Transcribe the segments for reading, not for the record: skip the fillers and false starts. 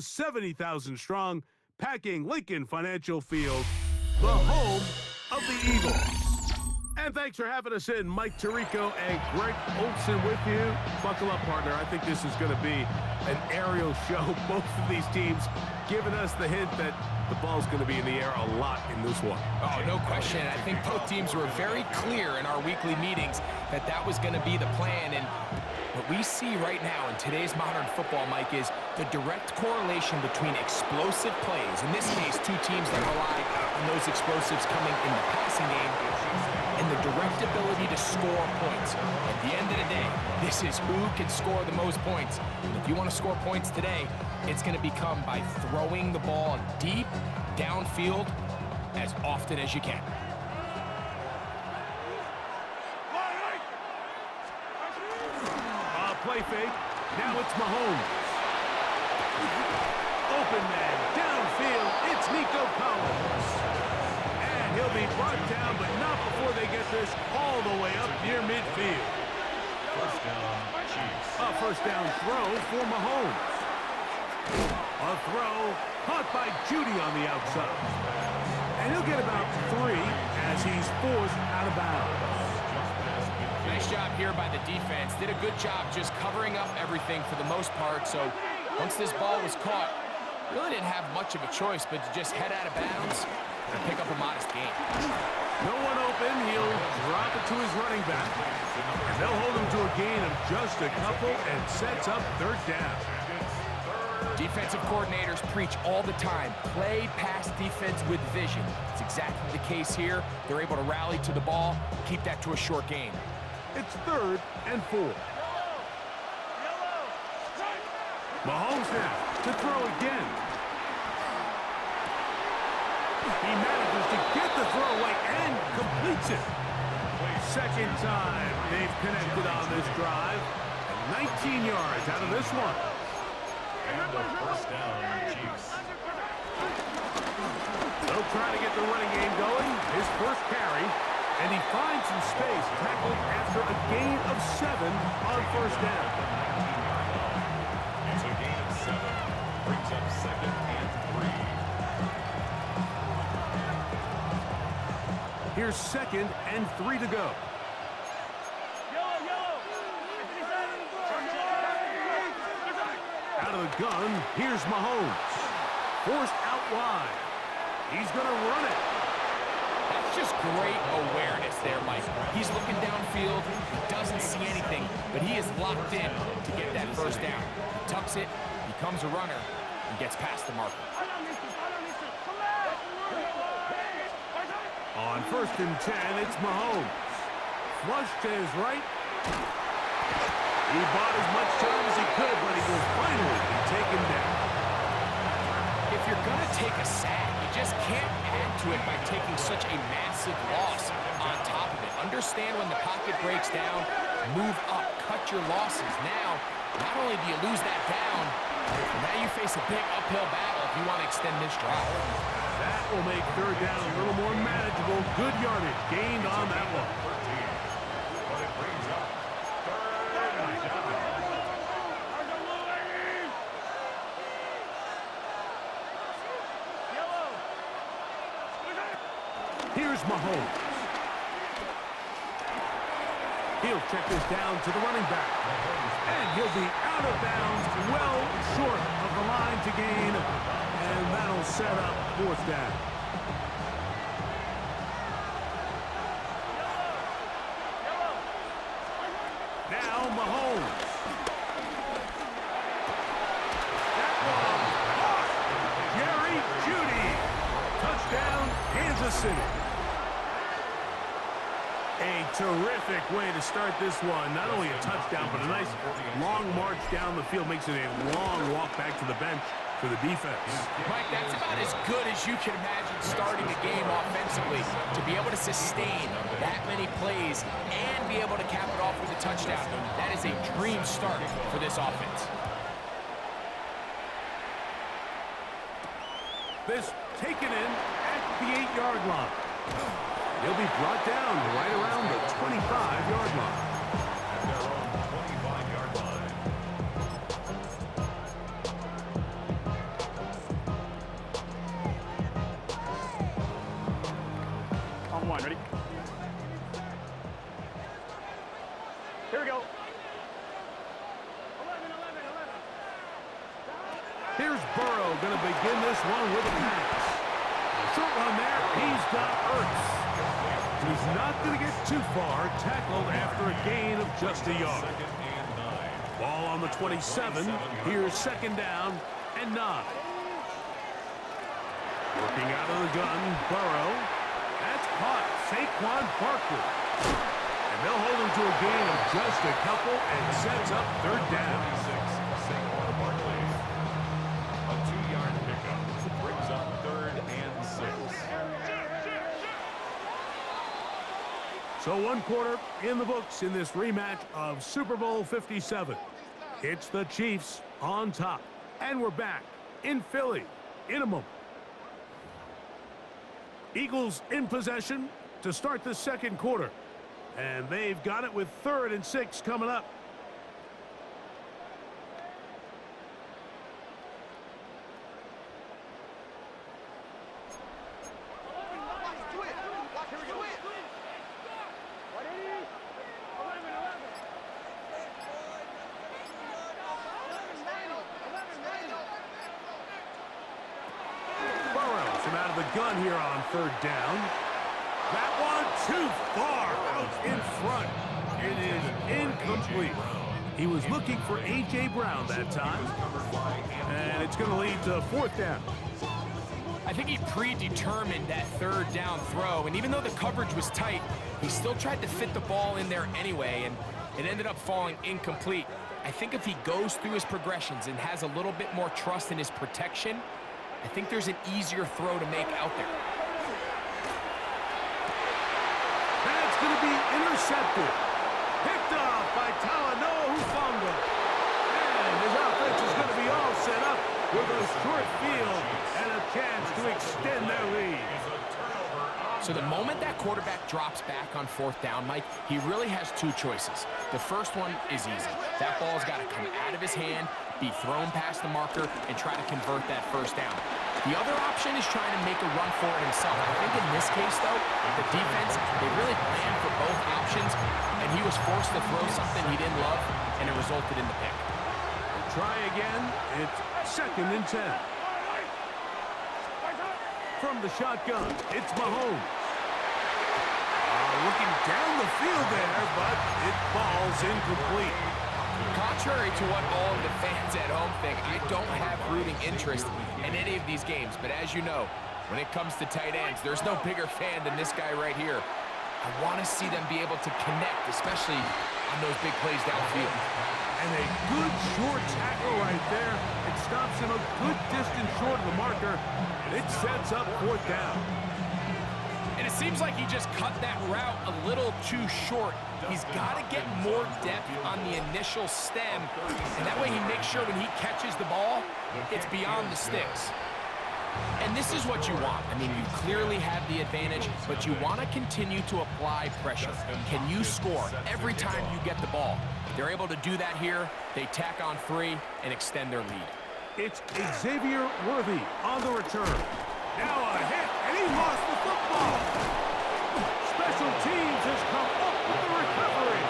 70,000 strong, packing Lincoln Financial Field, the home of the Eagles. And thanks for having us in. Mike Tirico and Greg Olson with you. Buckle up, partner. I think this is going to be an aerial show. Both of these teams giving us the hint that the ball's going to be in the air a lot in this one. Oh, no question. I think both teams were very clear in our weekly meetings that that was going to be the plan. And what we see right now in today's modern football, Mike, is the direct correlation between explosive plays, in this case, two teams that rely on those explosives coming in the passing game, and the direct ability to score points. At the end of the day, this is who can score the most points. And if you want to score points today, it's going to become by throwing the ball deep downfield as often as you can. Play fake. Now it's Mahomes. Open man. Downfield. It's Nico Collins. And he'll be brought down, but not before they get this all the way up near midfield. A first down throw for Mahomes. A throw caught by Judy on the outside. And he'll get about 3 as he's forced out of bounds. Nice job here by the defense. Did a good job just covering up everything for the most part. So once this ball was caught, really didn't have much of a choice but to just head out of bounds and pick up a modest gain. No one open. He'll drop it to his running back. And they'll hold him to a gain of just a couple and sets up third down. Defensive coordinators preach all the time, play pass defense with vision. It's exactly the case here. They're able to rally to the ball, keep that to a short gain. It's 3rd and 4. Mahomes now to throw again. He manages to get the throw away and completes it. Second time they've connected on this drive. 19 yards out of this one. And a first down, Chiefs. They'll try to get the running game going. His first carry. And he finds some space, tackled after a gain of 7 on first down. It's a gain of 7. Brings up 2nd and 3. Here's 2nd and 3 to go. Out of the gun, here's Mahomes. Forced out wide. He's going to run it. That's just great awareness there, Mike. He's looking downfield. He doesn't see anything, but he is locked in to get that first down. He tucks it, becomes a runner, and gets past the marker. On 1st and 10, it's Mahomes. Flush to his right. He bought as much time as he could, but he will finally be taken down. If you're going to take a sack, you just can't add to it by taking such a massive loss on top of it. Understand when the pocket breaks down, move up, cut your losses. Now, not only do you lose that down, but now you face a big uphill battle if you want to extend this drive. That will make third down a little more manageable. Good yardage gained on that one. But it brings up 3rd and down. Here's Mahomes. He'll check this down to the running back. And he'll be out of bounds, well short of the line to gain. And that'll set up 4th down. Now Mahomes. That one caught. Jerry Jeudy. Touchdown, Kansas City. A terrific way to start this one. Not only a touchdown, but a nice long march down the field. Makes it a long walk back to the bench for the defense. Mike, that's about as good as you can imagine starting a game offensively. To be able to sustain that many plays and be able to cap it off with a touchdown, that is a dream start for this offense. This taken in at the 8-yard line. He'll be brought down right around the 25-yard line. At their own 25-yard line. Here's Burrow going to begin this one with a pass. Short run there. He's got Ertz. He's not going to get too far. Tackled after a gain of just a yard. Ball on the 27. Here's second down and 9. Working out of the gun, Burrow. That's caught. Saquon Barkley. And they'll hold him to a gain of just a couple and sets up third down. Saquon Barkley. A 2-yard pickup. Brings up 3rd and 6. So 1 quarter in the books in this rematch of Super Bowl 57. It's the Chiefs on top. And we're back in Philly in a moment. Eagles in possession to start the second quarter. And they've got it with 3rd and 6 coming up. Out of the gun here on 3rd down. That one too far out in front. It is incomplete. He was looking for A.J. Brown that time. And it's going to lead to 4th down. I think he predetermined that 3rd down throw, and even though the coverage was tight, he still tried to fit the ball in there anyway, and it ended up falling incomplete. I think if he goes through his progressions and has a little bit more trust in his protection, I think there's an easier throw to make out there. That's going to be intercepted. Picked off by Talanoa Hufanga. And his offense is going to be all set up with a short field and a chance to extend their lead. So the moment that quarterback drops back on 4th down, Mike, he really has 2 choices. The first one is easy. That ball's got to come out of his hand, be thrown past the marker, and try to convert that 1st down. The other option is trying to make a run for it himself. I think in this case, though, the defense, they really planned for both options, and he was forced to throw something he didn't love, and it resulted in the pick. Try again. It's 2nd and 10. From the shotgun, it's Mahomes. Looking down the field there, but it falls incomplete. Contrary to what all of the fans at home think, I don't have rooting interest in any of these games. But as you know, when it comes to tight ends, there's no bigger fan than this guy right here. I want to see them be able to connect, especially on those big plays downfield. And a good short tackle right there. It stops him a good distance short of the marker, and it sets up 4th down. And it seems like he just cut that route a little too short. He's got to get more depth on the initial stem, and that way he makes sure when he catches the ball, it's beyond the sticks. And this is what you want. I mean, you clearly have the advantage, but you want to continue to apply pressure. Can you score every time you get the ball? They're able to do that here. They tack on 3 and extend their lead. It's Xavier Worthy on the return. Now a hit, and he lost the football. Special teams has come up with the recovery.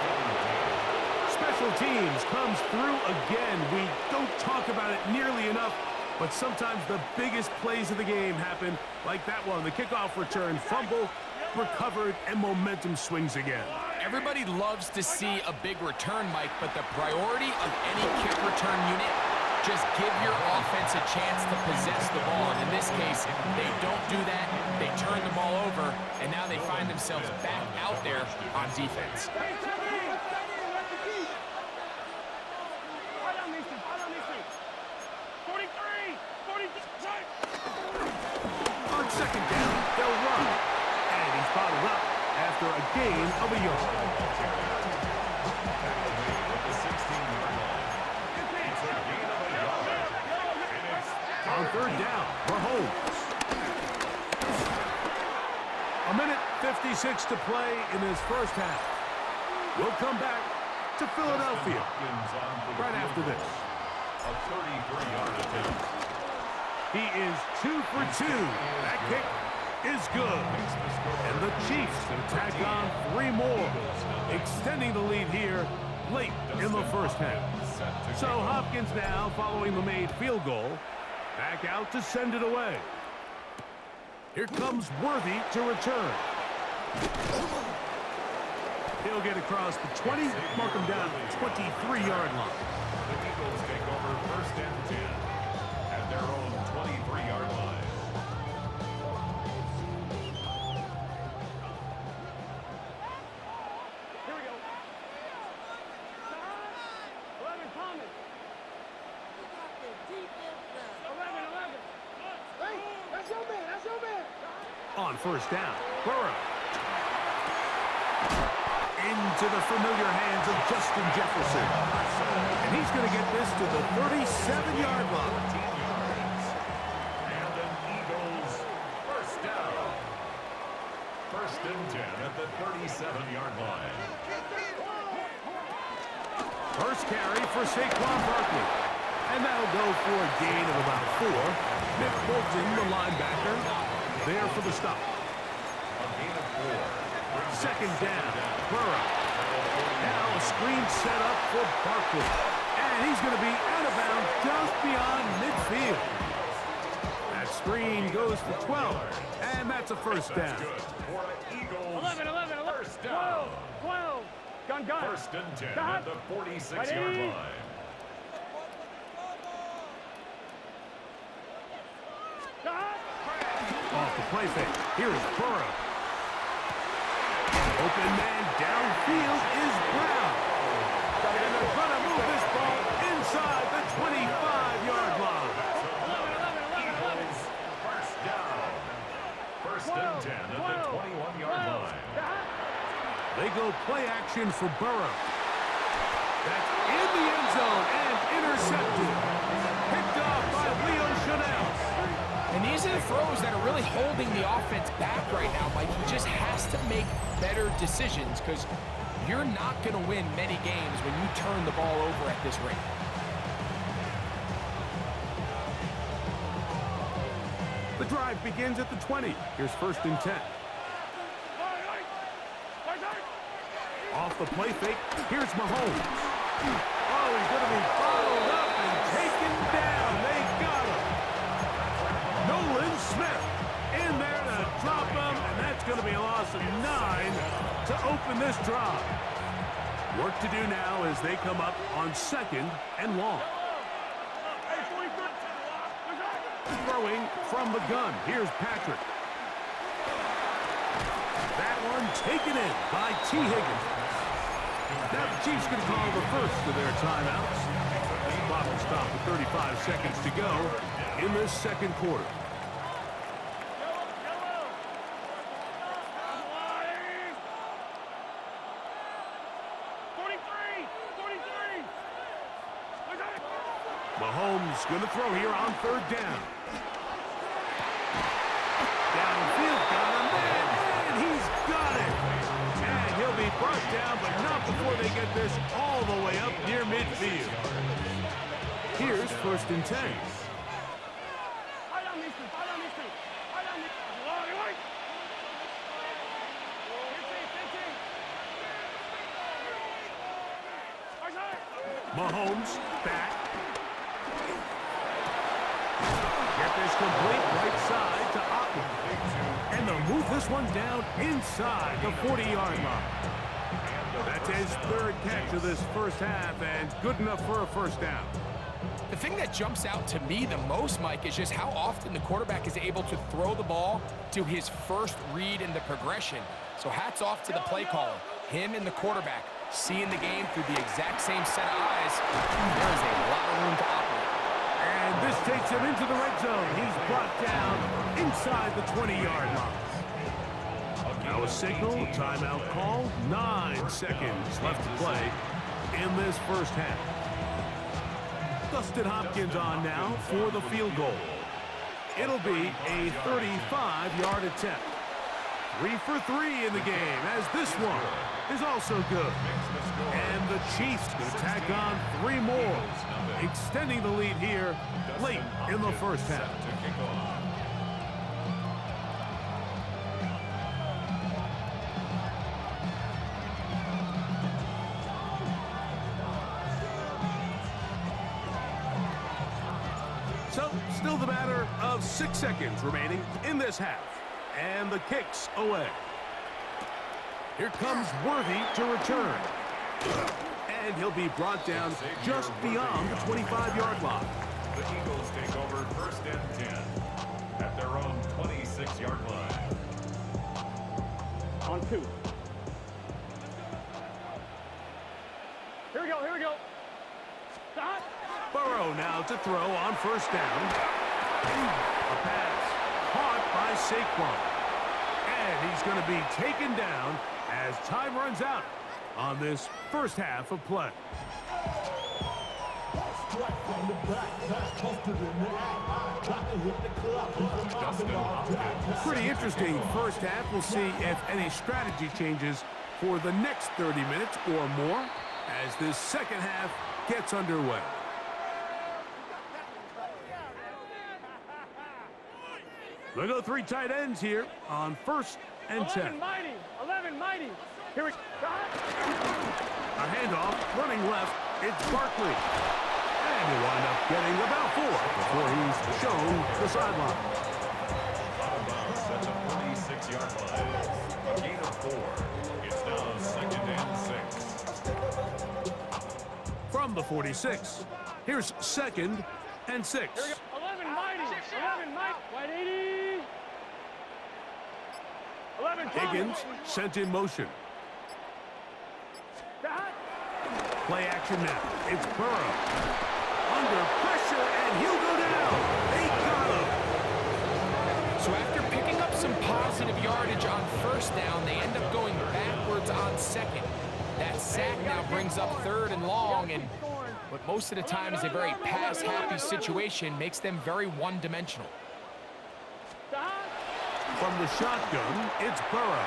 Special teams comes through again. We don't talk about it nearly enough, but sometimes the biggest plays of the game happen like that one. The kickoff return, fumble, recovered, and momentum swings again. Everybody loves to see a big return, Mike, but the priority of any kick return unit, just give your offense a chance to possess the ball. And in this case, they don't do that. They turn the ball over, and now they find themselves back out there on defense. On 2nd down, they'll run. And he's bottled up after a gain of a yard. On 3rd down, Mahomes. A minute 56 to play in this first half. We'll come back to Philadelphia right after this. A 33-yard attempt. He is 2 for 2. That kick is good. And the Chiefs tack on 3 more, extending the lead here late in the first half. So Hopkins now, following the made field goal, Back out to send it away. Here comes Worthy to return. He'll get across the 20, mark him down at the 23-yard line. The Eagles take over 1st and 10 at their own 23-yard line. Here we go. 11 coming. 11. Hey, that's your man. That's your man. On 1st down, Burrow. Into the familiar hands of Justin Jefferson. And he's going to get this to the 37-yard line. 14 yards. And an Eagles 1st down. 1st and 10 at the 37-yard line. First carry for Saquon Barkley. And that'll go for a gain of about 4. Nick Bolton, the linebacker, there for the stop. A gain of 4. 2nd down, Burrow. Now a screen set up for Barkley. And he's going to be out of bounds just beyond midfield. That screen goes for 12. And that's a 1st down. Good for an Eagles 11. 1st down. 12. Gun. 1st and 10 at the 46-yard line. Off the play fake. Here's Burrow. Open man downfield is Brown. And they're going to move this ball inside the 25-yard line. Eagles 1st down. 1st and 10 at the 21-yard line. They go play action for Burrow. That's in the end zone and intercepted. Picked off by Leo Chanel. And these are the throws that are really holding the offense back right now, Mike. He just has to make better decisions because you're not going to win many games when you turn the ball over at this rate. The drive begins at the 20. Here's 1st and 10. Off the play fake, here's Mahomes. Oh, he's going to be bottled up and taken down. They got him. Nolan Smith in there to drop him, and that's going to be a loss of 9 to open this drive. Work to do now as they come up on 2nd and long. Throwing from the gun. Here's Patrick. That one taken in by T. Higgins. Now the Chiefs going to call the first of their timeouts. The clock will stop with 35 seconds to go in this 2nd quarter. Mahomes going to throw here on 3rd down. Downfield, got him there, and he's got it. And he'll be brought down, but not before they get this all the way up near midfield. Here's 1st and 10. Mahomes back. Get this complete right side to Otten. And they'll move this one down inside the 40-yard line. That's his 3rd catch of this 1st half, and good enough for a 1st down. The thing that jumps out to me the most, Mike, is just how often the quarterback is able to throw the ball to his first read in the progression. So hats off to the play caller. Him and the quarterback seeing the game through the exact same set of eyes. There is a lot of room to operate. And this takes him into the red zone. He's brought down inside the 20-yard line. Now a signal, timeout call, 9 seconds left to play in this 1st half. Dustin Hopkins on now for the field goal. It'll be a 35-yard attempt. 3 for 3 in the game, as this one is also good. And the Chiefs going to tack on 3 more, extending the lead here late in the 1st half. So Still the matter of 6 seconds remaining in this half. And the kick's away. Here comes Worthy to return. And he'll be brought down just beyond the 25-yard line. The Eagles take over 1st and 10 at their own 26-yard line. On 2. Here we go, here we go. Stop. Burrow now to throw on 1st down. A pass caught by Saquon. And he's going to be taken down as time runs out on this first half of play. Pretty interesting first half. We'll see if any strategy changes for the next 30 minutes or more as this second half gets underway. We'll go 3 tight ends here on 1st and 10. 11 mighty, 11 mighty. Here we go. A handoff, running left, it's Barkley. And he'll wind up getting about 4 before he's shown the sideline. Out of bounds at the 46-yard line. A gain of 4. It's now 2nd and 6. From the 46, here's 2nd and 6. Here we go. 11 mighty, 11 mighty. White 80. 11 Higgins sent in motion. Play action now. It's Burrow. Under pressure, and he'll go down. They got him. So after picking up some positive yardage on 1st down, they end up going backwards on 2nd. That sack now brings up 3rd and long, and what most of the time is a very pass-happy situation makes them very one-dimensional. From the shotgun, it's Burrow.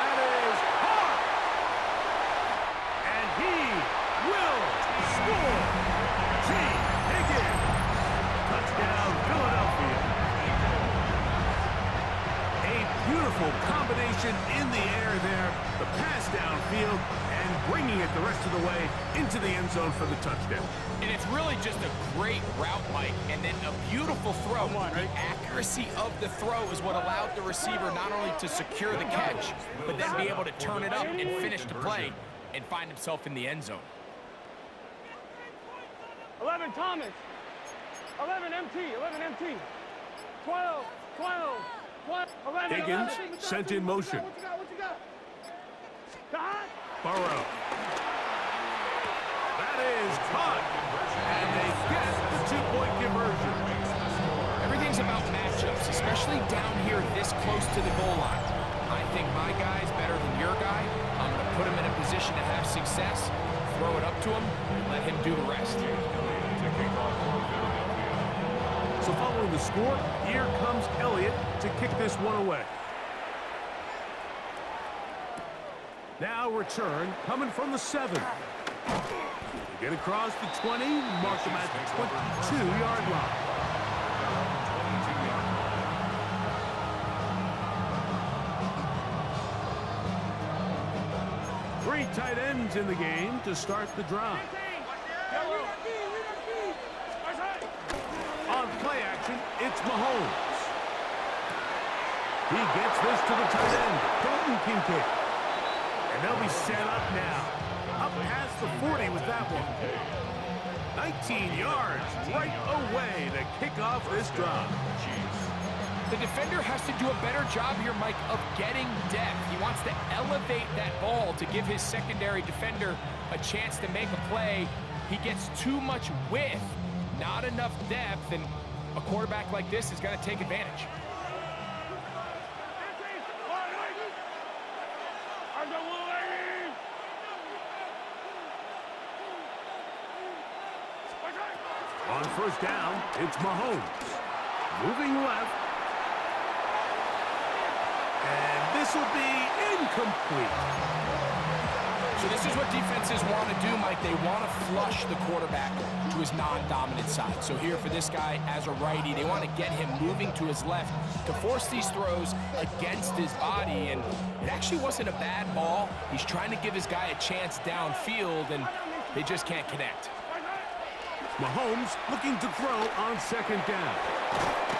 That is hard. And he will score. T. Higgins. Touchdown, Philadelphia. A beautiful combination in the air there. The pass downfield and bringing it the rest of the way into the end zone for the touchdown. And it's really just a great route, Mike, and then a beautiful throw. The accuracy of the throw is what allowed the receiver not only to secure the catch, but then be able to turn it up and finish the play and find himself in the end zone. 11 Thomas. 11 MT, 11 MT. 12, 12, 12, 11. Higgins sent in motion. What you got? Dot. Burrow. That is caught. And they get the 2-point conversion. Everything's about matchups, especially down here this close to the goal line. I think my guy's better than your guy. I'm going to put him in a position to have success, throw it up to him, and let him do the rest. So following the score, here comes Elliott to kick this one away. Now return coming from the 7. Get across the 20, mark them at the 22-yard line. Three tight ends in the game to start the drive. On play action, it's Mahomes. He gets this to the tight end, Dalton Kincaid. And they'll be set up now. Up past the 40 with that one. 19 yards right away to kick off this drive. The defender has to do a better job here, Mike, of getting depth. He wants to elevate that ball to give his secondary defender a chance to make a play. He gets too much width, not enough depth, and a quarterback like this is going to take advantage. On first down, it's Mahomes. Moving left. And this will be incomplete. So this is what defenses want to do, Mike. They want to flush the quarterback to his non-dominant side. So here for this guy as a righty, they want to get him moving to his left to force these throws against his body. And it actually wasn't a bad ball. He's trying to give his guy a chance downfield, and they just can't connect. Mahomes looking to throw on second down.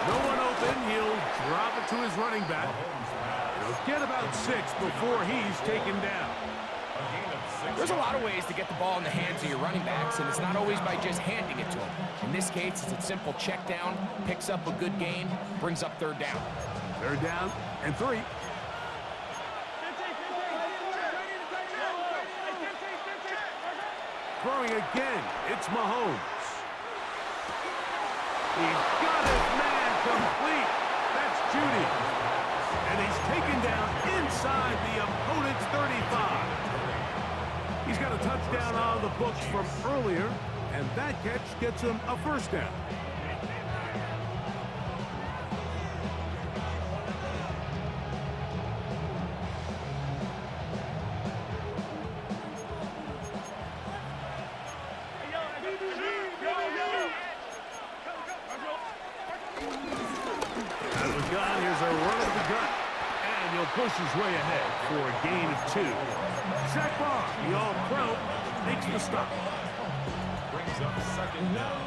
No one open. He'll drop it to his running back. He'll get about 6 before he's taken down. There's a lot of ways to get the ball in the hands of your running backs, and it's not always by just handing it to them. In this case, it's a simple check down, picks up a good gain, brings up third down. Third down and 3. Throwing again, it's Mahomes. He's got his man complete. That's Judy. And he's taken down inside the opponent's 35. He's got a touchdown on the books from earlier, and that catch gets him a first down. Out of the gun, here's a run of the gut, and he'll push his way ahead for a gain of 2. Zach Barr, the All-Pro, makes the stop. Brings up second down.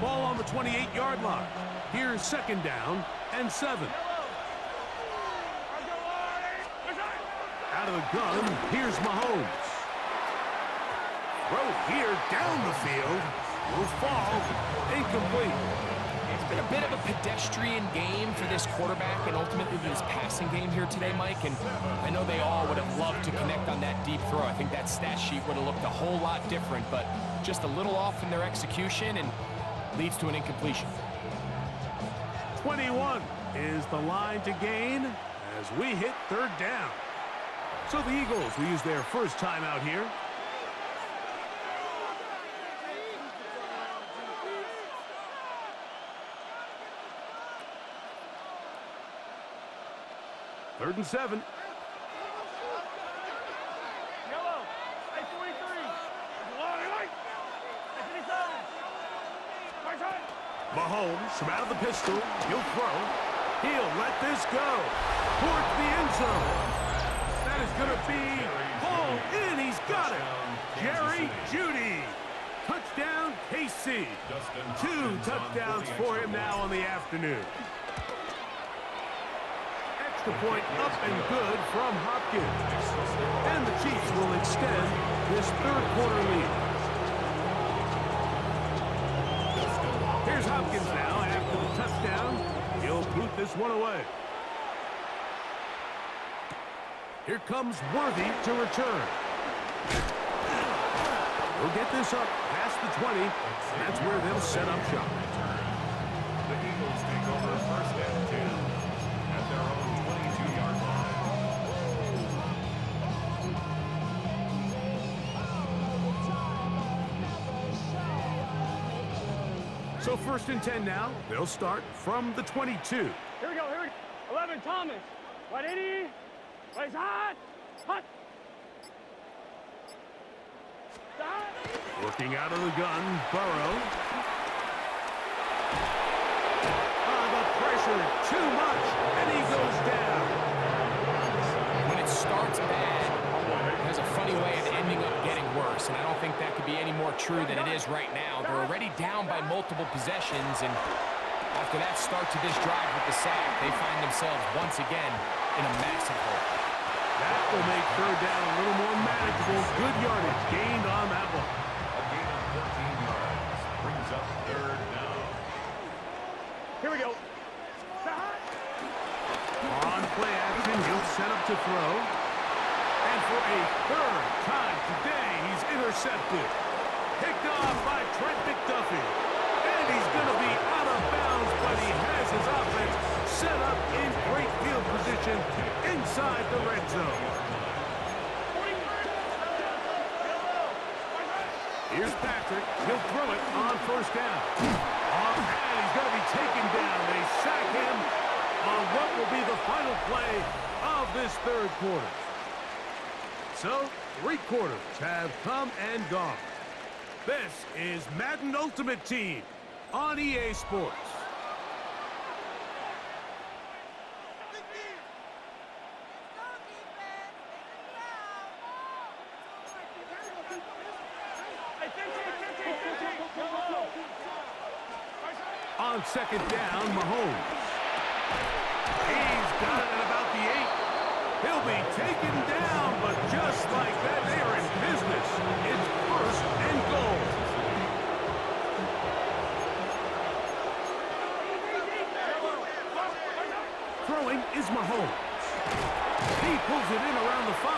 Ball on the 28-yard line. Here's second down and 7. Out of the gun, here's Mahomes. Throw here down the field. Will fall. Incomplete. It's been a bit of a pedestrian game for this quarterback and ultimately this passing game here today, Mike. And I know they all would have loved to connect on that deep throw. I think that stat sheet would have looked a whole lot different, but just a little off in their execution and leads to an incompletion. 21 is the line to gain as we hit third down. So the Eagles will use their first timeout here. Third and 7. Mahomes from out of the pistol. He'll throw. He'll let this go towards the end zone. That is going to be hauled in. He's got it. Jerry Jeudy. Touchdown, KC. 2 touchdowns for him now on the afternoon. Extra point up and good from Hopkins. And the Chiefs will extend this third quarter lead. Here's Hopkins now after the touchdown. He'll boot this one away. Here comes Worthy to return. He'll get this up past the 20. That's where they'll set up shop. The Eagles take over first and 10 at their own 22-yard line. So first and 10 now. They'll start from the 22. Here we go, here we go. 11, Thomas. 180. Where's hot? Hot. Working out of the gun, Burrow. The pressure, too much, and he goes down. When it starts bad, there's a funny way of ending up getting worse, and I don't think that could be any more true than it is right now. They're already down by multiple possessions, and after that start to this drive with the sack, they find themselves once again in a massive hole. That will make third down a little more manageable. Good yardage gained on that one. A gain of 13 yards brings up third down. Here we go. On play action, he'll set up to throw. And for a third time today, he's intercepted. Picked off by Trent McDuffie. And he's going to be out of bounds, but he has his offense set up in great field position inside the red zone. Here's Patrick. He'll throw it on first down. And he's going to be taken down. They sack him on what will be the final play of this third quarter. So, 3 quarters have come and gone. This is Madden Ultimate Team on EA Sports. On second down, Mahomes. He's got it at about the 8. He'll be taken down, but just like that, they are in business. It's first and goal. Throwing is Mahomes. He pulls it in around the 5.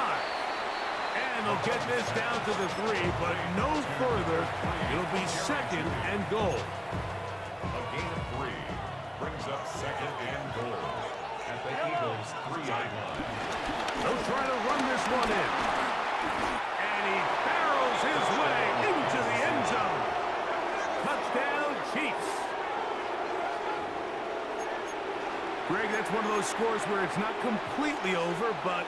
And they'll get this down to the 3, but no further. It'll be second and goal. A gain of 3 brings up second and goal at the Eagles' 3-yard line. They'll try to run this one in. And he barrels his way into the end zone. Touchdown, Chiefs. Greg, that's one of those scores where it's not completely over, but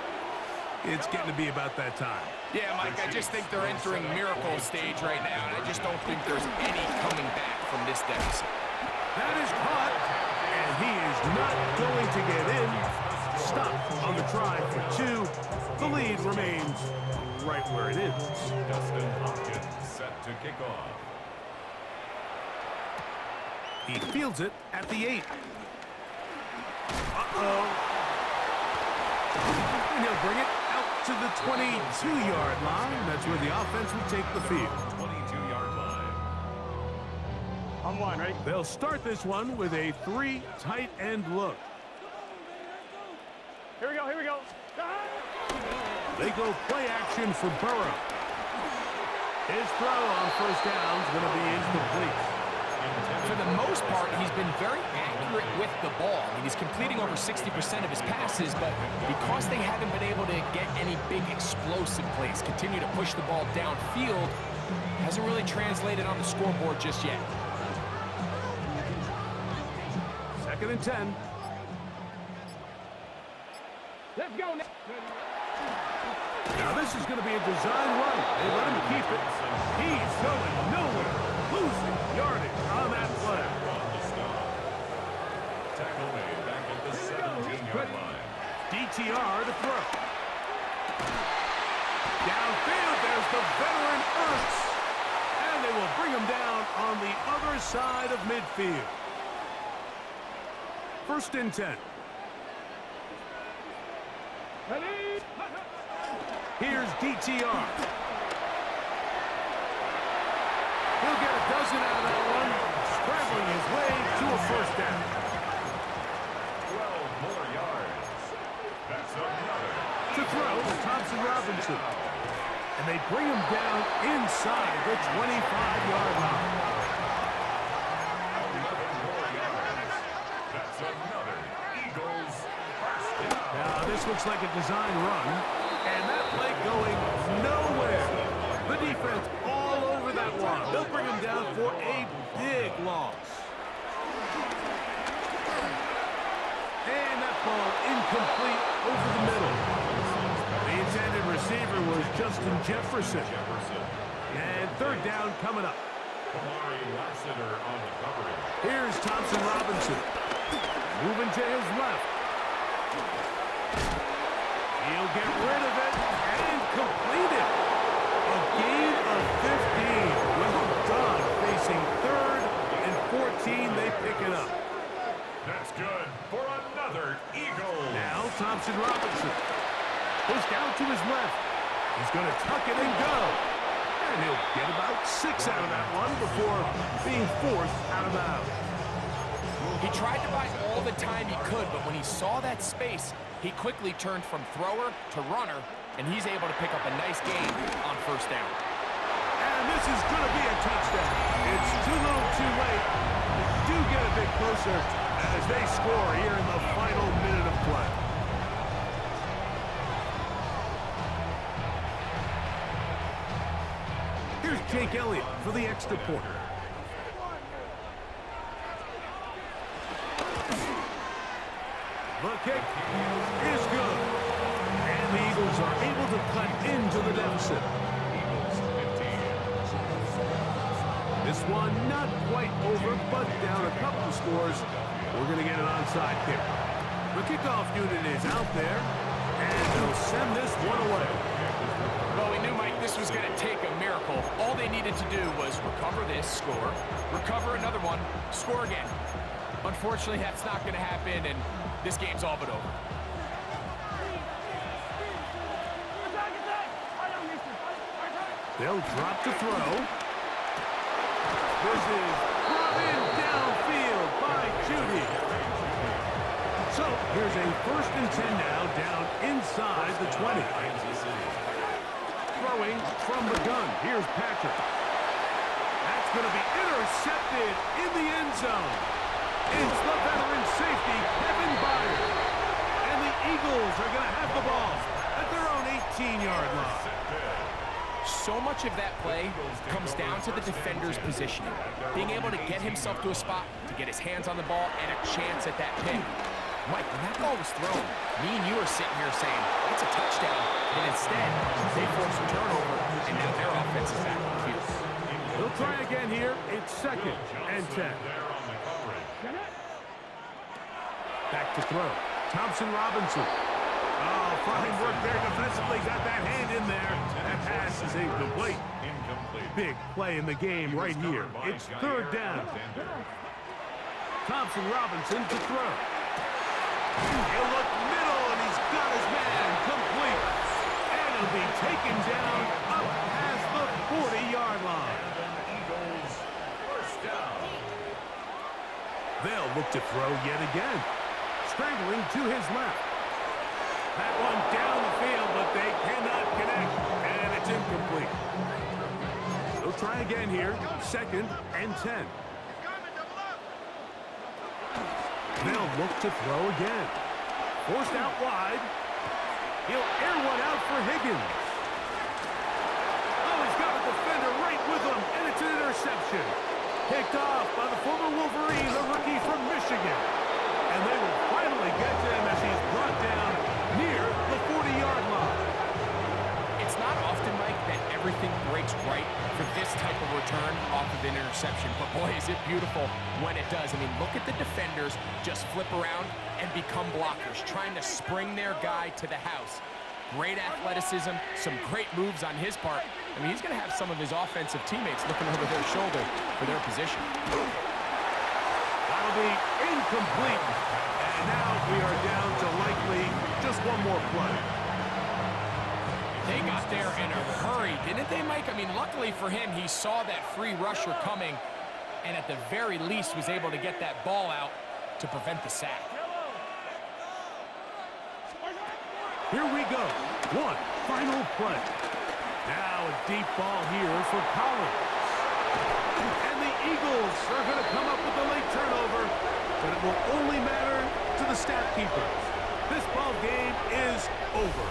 it's getting to be about that time. Yeah, Mike, I just think they're entering miracle stage right now, and I just don't think there's any coming back from this deficit. That is caught, and he is not going to get in. Stopped on the try for 2. The lead remains right where it is. Dustin Hopkins set to kick off. He fields it at the 8. Uh-oh. And he'll bring it out to the 22-yard line. That's where the offense will take the field. 22-yard line. On one, ready? They'll start this one with a 3 tight end look. Here we go, here we go. They go play action for Burrow. His throw on first down is going to be incomplete. For the most part, he's been very accurate with the ball. I mean, he's completing over 60% of his passes, but because they haven't been able to get any big explosive plays, continue to push the ball downfield, hasn't really translated on the scoreboard just yet. Second and 10. Let's go now. Now this is going to be a design run. They let him keep it. He's going nowhere. Losing yardage on that play. Tackle made back at the 17-yard line. DTR to throw. Downfield, there's the veteran Ertz. And they will bring him down on the other side of midfield. First and 10. Ready? Here's DTR. He'll get a dozen out of that one, scrambling his way to a first down. 12 more yards. That's another. To throw to Thompson Robinson. And they bring him down inside the 25-yard line. 11 more yards. That's another Eagles first down. Now this looks like a design run, and that play going nowhere. The defense all over that one. They'll bring him down for a big loss. And that ball incomplete over the middle. The intended receiver was Justin Jefferson. And third down coming up. Kamari Lassiter on the coverage. Here's Thompson Robinson. Moving to his left. He'll get rid of it and complete it. A gain of 15. Well done. Facing third and 14, they pick it up. That's good for another Eagle. Now Thompson Robinson. Goes down to his left. He's going to tuck it and go. And he'll get about 6 out of that one before being forced out of bounds. He tried to buy all the time he could, but when he saw that space, he quickly turned from thrower to runner, and he's able to pick up a nice gain on first down. And this is going to be a touchdown. It's too little too late. They do get a bit closer as they score here in the final minute of play. Here's Jake Elliott for the extra point. The kick is good. And the Eagles are able to cut into the deficit. Eagles 15. This one not quite over, but down a couple of scores. We're going to get an onside kick. The kickoff unit is out there, and they'll send this one away. Well, Well, we knew, Mike, this was going to take a miracle. All they needed to do was recover this, score, recover another one, score again. Unfortunately, that's not going to happen, and this game's all but over. They'll drop to throw. This is brought in downfield by Judy. So here's a 1st and 10 now, down inside the 20. Throwing from the gun. Here's Patrick. That's going to be intercepted in the end zone. It's the veteran safety, Kevin Byard. And the Eagles are going to have the ball at their own 18-yard line. So much of that play comes down to the defender's positioning. Being able to get himself to a spot, to get his hands on the ball, and a chance at that pick. Mike, when that ball was thrown, me and you are sitting here saying, it's a touchdown. And instead, they force a turnover, and now their offense is back on the field. They'll try again here. It's 2nd and 10. Back to throw. Thompson Robinson. Oh, fine work there defensively. Got that hand in there. That pass is incomplete. Big play in the game right here. It's 3rd down. Thompson Robinson to throw. He'll look middle, and he's got his man complete. And he'll be taken down up past the 40-yard line. Eagles, 1st down. They'll look to throw yet again. Scrambling to his left. That one down the field, but they cannot connect, and it's incomplete. They'll try again here, 2nd and 10. They'll look to throw again. Forced out wide. He'll air one out for Higgins. Oh, he's got a defender right with him, and it's an interception. Picked off by the former Wolverine, the rookie from Michigan. And they will finally get to him as he's brought down near the 40-yard line. It's not often, Mike, that everything breaks right for this type of return off of an interception. But, boy, is it beautiful when it does. I mean, look at the defenders just flip around and become blockers, trying to spring their guy to the house. Great athleticism, some great moves on his part. I mean, he's going to have some of his offensive teammates looking over their shoulder for their position. That'll be incomplete. And now we are down to likely just one more play. They got there in a hurry, didn't they, Mike? I mean, luckily for him, he saw that free rusher coming and at the very least was able to get that ball out to prevent the sack. Here we go. One final play. Now a deep ball here for Collins. And the Eagles are going to come up with a late turnover, but it will only matter to the stat keepers. This ball game is over.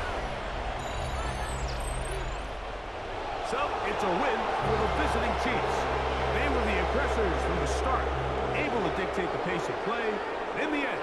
So it's a win for the visiting Chiefs. They were the aggressors from the start, able to dictate the pace of play. In the end,